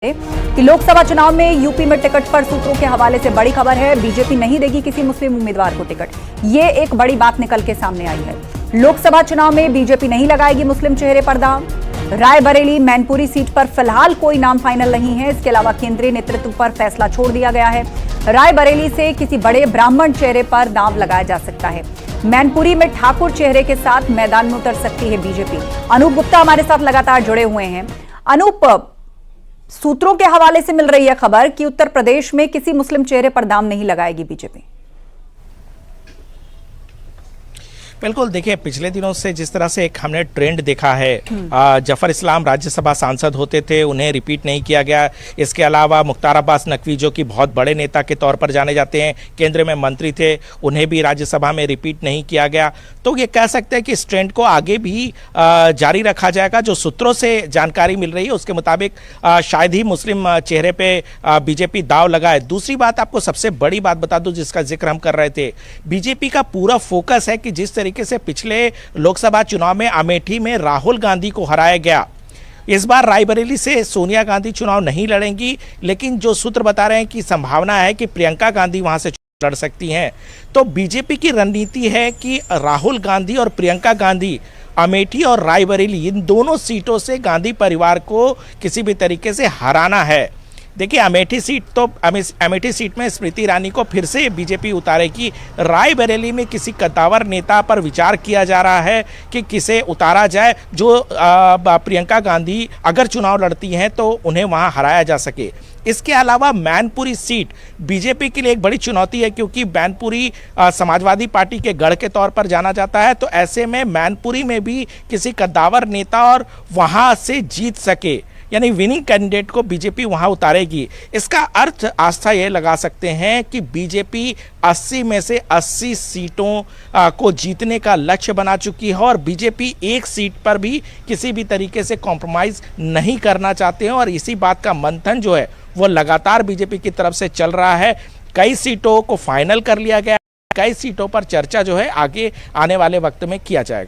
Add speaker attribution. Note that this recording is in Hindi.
Speaker 1: कि लोकसभा चुनाव में यूपी में टिकट पर सूत्रों के हवाले से बड़ी खबर है। बीजेपी नहीं देगी किसी मुस्लिम उम्मीदवार को टिकट, ये एक बड़ी बात निकल के सामने आई है। लोकसभा चुनाव में बीजेपी नहीं लगाएगी मुस्लिम चेहरे पर दांव। रायबरेली मैनपुरी सीट पर फिलहाल कोई नाम फाइनल नहीं है। इसके अलावा केंद्रीय नेतृत्व पर फैसला छोड़ दिया गया है। रायबरेली से किसी बड़े ब्राह्मण चेहरे पर दांव लगाया जा सकता है। मैनपुरी में ठाकुर चेहरे के साथ मैदान में उतर सकती है बीजेपी। अनूप गुप्ता हमारे साथ लगातार जुड़े हुए हैं। अनूप, सूत्रों के हवाले से मिल रही है खबर कि उत्तर प्रदेश में किसी मुस्लिम चेहरे पर दांव नहीं लगाएगी बीजेपी।
Speaker 2: बिल्कुल, देखिए पिछले दिनों से जिस तरह से एक हमने ट्रेंड देखा है, जफर इस्लाम राज्यसभा सांसद होते थे, उन्हें रिपीट नहीं किया गया। इसके अलावा मुख्तार अब्बास नकवी जो कि बहुत बड़े नेता के तौर पर जाने जाते हैं, केंद्र में मंत्री थे, उन्हें भी राज्यसभा में रिपीट नहीं किया गया। तो ये कह सकते हैं कि इस ट्रेंड को आगे भी जारी रखा जाएगा। जो सूत्रों से जानकारी मिल रही है उसके मुताबिक शायद ही मुस्लिम चेहरे पे बीजेपी दाव लगाए। दूसरी बात, आपको सबसे बड़ी बात बता दूं जिसका जिक्र हम कर रहे थे, बीजेपी का पूरा फोकस है कि जिस तरीके से पिछले लोकसभा चुनाव में अमेठी में राहुल गांधी को हराया गया, इस बार रायबरेली से सोनिया गांधी चुनाव नहीं लड़ेंगी, लेकिन जो सूत्र बता रहे हैं कि संभावना है कि प्रियंका गांधी वहां से लड़ सकती हैं। तो बीजेपी की रणनीति है कि राहुल गांधी और प्रियंका गांधी अमेठी और रायबरेली इन दोनों सीटों से गांधी परिवार को किसी भी तरीके से हराना है। देखिए अमेठी सीट में स्मृति ईरानी को फिर से बीजेपी उतारेगी। रायबरेली में किसी कद्दावर नेता पर विचार किया जा रहा है कि किसे उतारा जाए जो प्रियंका गांधी अगर चुनाव लड़ती हैं तो उन्हें वहां हराया जा सके। इसके अलावा मैनपुरी सीट बीजेपी के लिए एक बड़ी चुनौती है, क्योंकि मैनपुरी समाजवादी पार्टी के गढ़ के तौर पर जाना जाता है। तो ऐसे में मैनपुरी में भी किसी कद्दावर नेता और वहां से जीत सके, यानी विनिंग कैंडिडेट को बीजेपी वहां उतारेगी। इसका अर्थ आस्था ये लगा सकते हैं कि बीजेपी 80 में से 80 सीटों को जीतने का लक्ष्य बना चुकी है और बीजेपी एक सीट पर भी किसी भी तरीके से कॉम्प्रोमाइज नहीं करना चाहते हैं। और इसी बात का मंथन जो है वो लगातार बीजेपी की तरफ से चल रहा है। कई सीटों को फाइनल कर लिया गया, कई सीटों पर चर्चा जो है आगे आने वाले वक्त में किया जाएगा।